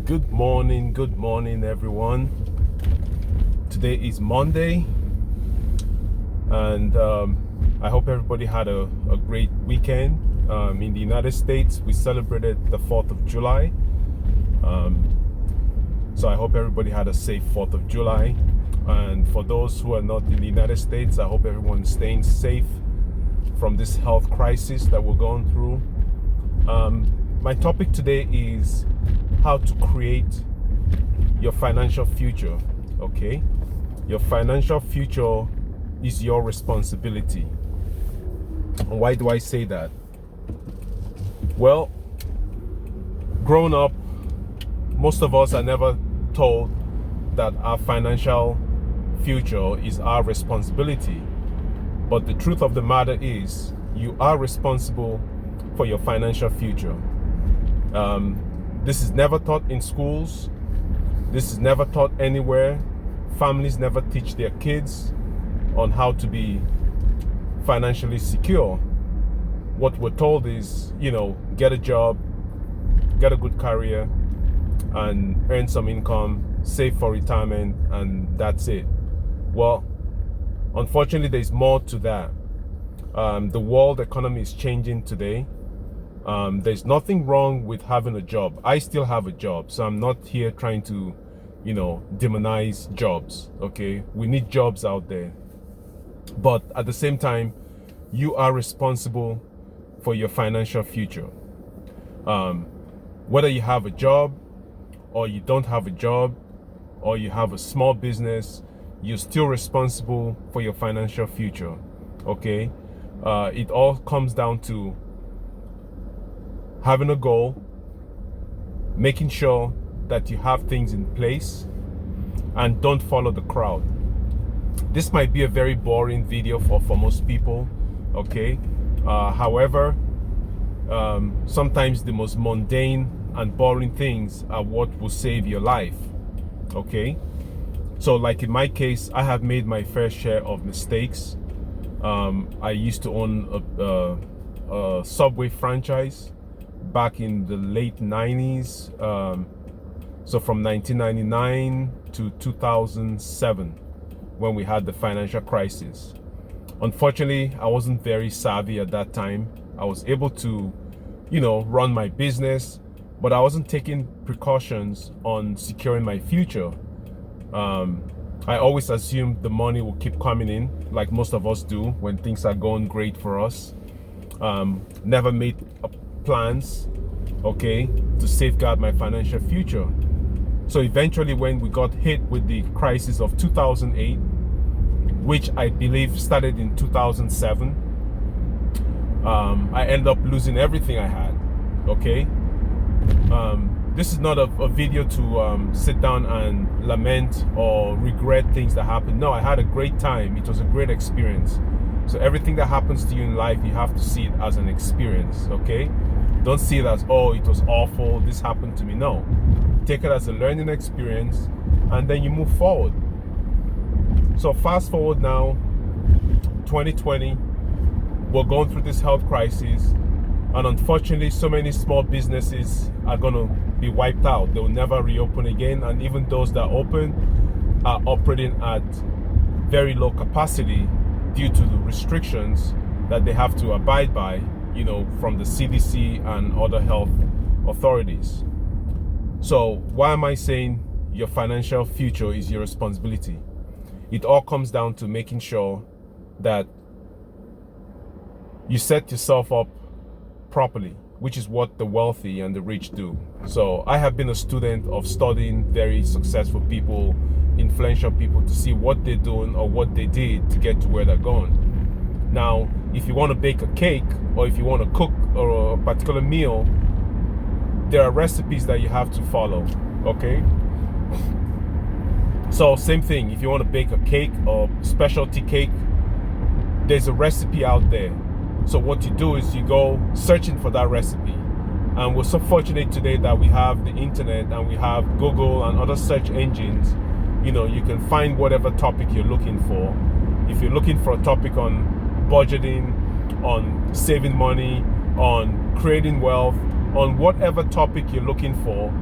Good morning, everyone. Today is Monday, and I hope everybody had a great weekend. In the United States, we celebrated the 4th of July. So I hope everybody had a safe 4th of July. And for those who are not in the United States, I hope everyone's staying safe from this health crisis that we're going through. My topic today is how to create your financial future. Okay, your financial future is your responsibility. And why do I say that? Well, growing up, most of us are never told that our financial future is our responsibility. But the truth of the matter is, you are responsible for your financial future. This is never taught in schools. This is never taught anywhere. Families never teach their kids on how to be financially secure. What we're told is, get a job, get a good career, and earn some income, save for retirement, and that's it. Well, unfortunately, there's more to that. The world economy is changing today. There's nothing wrong with having a job. I still have a job, so I'm not here trying to, demonize jobs. Okay, we need jobs out there, but at the same time, you are responsible for your financial future. Whether you have a job or you don't have a job, or you have a small business, you're still responsible for your financial future. Okay, it all comes down to having a goal, making sure that you have things in place, and don't follow the crowd. This might be a very boring video for most people, okay? However, sometimes the most mundane and boring things are what will save your life, okay? So like in my case, I have made my fair share of mistakes. I used to own a Subway franchise back in the late 90s, so from 1999 to 2007, when we had the financial crisis. Unfortunately, I wasn't very savvy at that time. I was able to, run my business, but I wasn't taking precautions on securing my future. I always assumed the money will keep coming in, like most of us do when things are going great for us. Never made plans, okay, to safeguard my financial future. So eventually, when we got hit with the crisis of 2008, which I believe started in 2007, I ended up losing everything I had. Okay, this is not a video to sit down and lament or regret things that happened. No, I had a great time. It was a great experience. So everything that happens to you in life, you have to see it as an experience. Okay, don't see it as, oh, it was awful, this happened to me. No, take it as a learning experience, and then you move forward. So fast forward now, 2020, we're going through this health crisis, and unfortunately, so many small businesses are going to be wiped out. They will never reopen again, and even those that open are operating at very low capacity due to the restrictions that they have to abide by, from the CDC and other health authorities. So why am I saying your financial future is your responsibility? It all comes down to making sure that you set yourself up properly, which is what the wealthy and the rich do. So I have been a student of studying very successful people, influential people, to see what they're doing or what they did to get to where they're going. Now, if you want to bake a cake, or if you want to cook a particular meal, there are recipes that you have to follow, okay? So same thing, if you want to bake a cake or specialty cake, there's a recipe out there. So what you do is you go searching for that recipe. And we're so fortunate today that we have the internet and we have Google and other search engines. You can find whatever topic you're looking for. If you're looking for a topic on budgeting, on saving money, on creating wealth, on whatever topic you're looking for,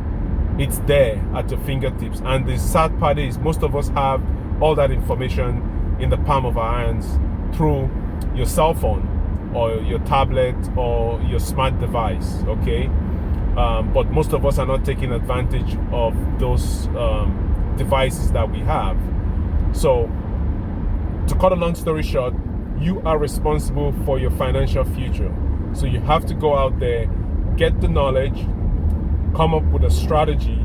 It's there at your fingertips. And the sad part is most of us have all that information in the palm of our hands through your cell phone or your tablet or your smart device, okay? But most of us are not taking advantage of those devices that we have. So, to cut a long story short, you are responsible for your financial future. So you have to go out there, get the knowledge, come up with a strategy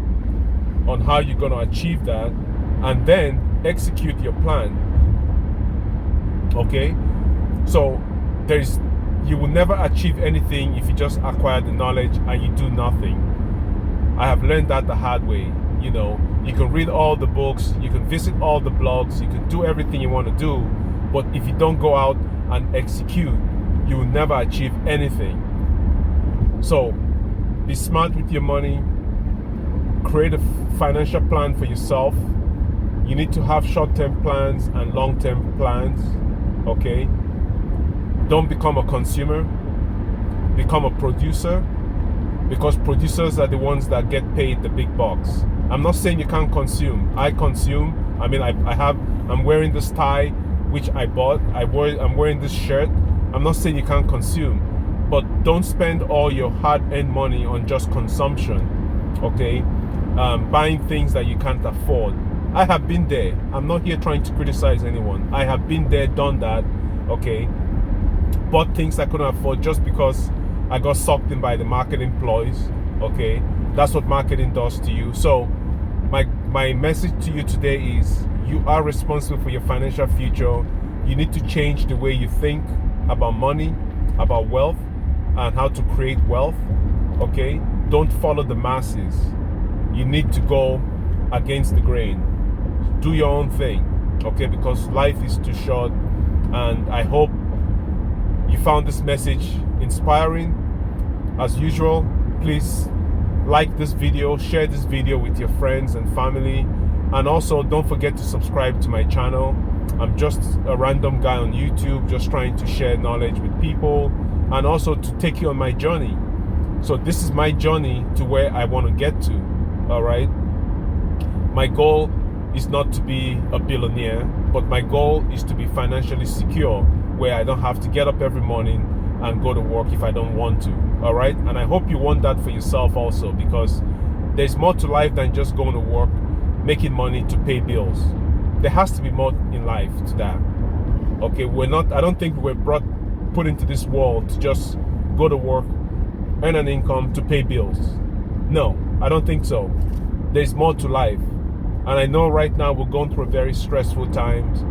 on how you're going to achieve that, and then execute your plan. Okay? So you will never achieve anything if you just acquire the knowledge and you do nothing. I have learned that the hard way. You know, you can read all the books, you can visit all the blogs, you can do everything you want to do, but if you don't go out and execute, you will never achieve anything. So be smart with your money, create a financial plan for yourself. You need to have short-term plans and long-term plans, okay? Don't become a consumer, become a producer, because producers are the ones that get paid the big bucks. I'm not saying you can't consume. I consume. I mean, I'm wearing this tie, which I bought. I'm wearing this shirt. I'm not saying you can't consume, but don't spend all your hard-earned money on just consumption, okay? Buying things that you can't afford. I have been there. I'm not here trying to criticize anyone. I have been there, done that, okay? Bought things I couldn't afford just because I got sucked in by the marketing ploys, okay? That's what marketing does to you. So my message to you today is you are responsible for your financial future. You need to change the way you think about money, about wealth, and how to create wealth, okay? Don't follow the masses. You need to go against the grain. Do your own thing, okay? Because life is too short, and I hope you found this message inspiring. As usual, please like this video, share this video with your friends and family, and also don't forget to subscribe to my channel. I'm just a random guy on YouTube, just trying to share knowledge with people and also to take you on my journey. So this is my journey to where I want to get to, all right? My goal is not to be a billionaire, but my goal is to be financially secure, where I don't have to get up every morning and go to work if I don't want to, all right? And I hope you want that for yourself also, because there's more to life than just going to work, making money to pay bills. There has to be more in life to that, okay? I don't think we were put into this world to just go to work, earn an income to pay bills. No, I don't think so. There's more to life. And I know right now we're going through very stressful times,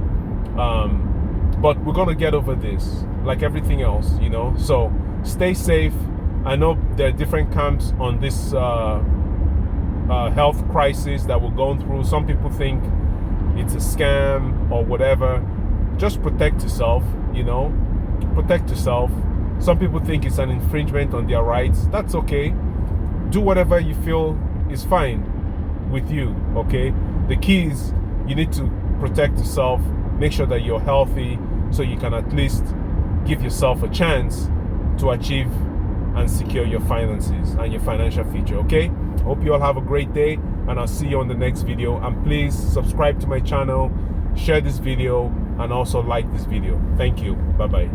but we're going to get over this like everything else, you know? So stay safe. I know there are different camps on this health crisis that we're going through. Some people think it's a scam or whatever. Just protect yourself, you know? Protect yourself. Some people think it's an infringement on their rights. That's okay. Do whatever you feel is fine with you, okay? The key is you need to protect yourself, make sure that you're healthy, so you can at least give yourself a chance to achieve and secure your finances and your financial future, okay? Hope you all have a great day, and I'll see you on the next video. And please subscribe to my channel, share this video, and also like this video. Thank you. Bye-bye.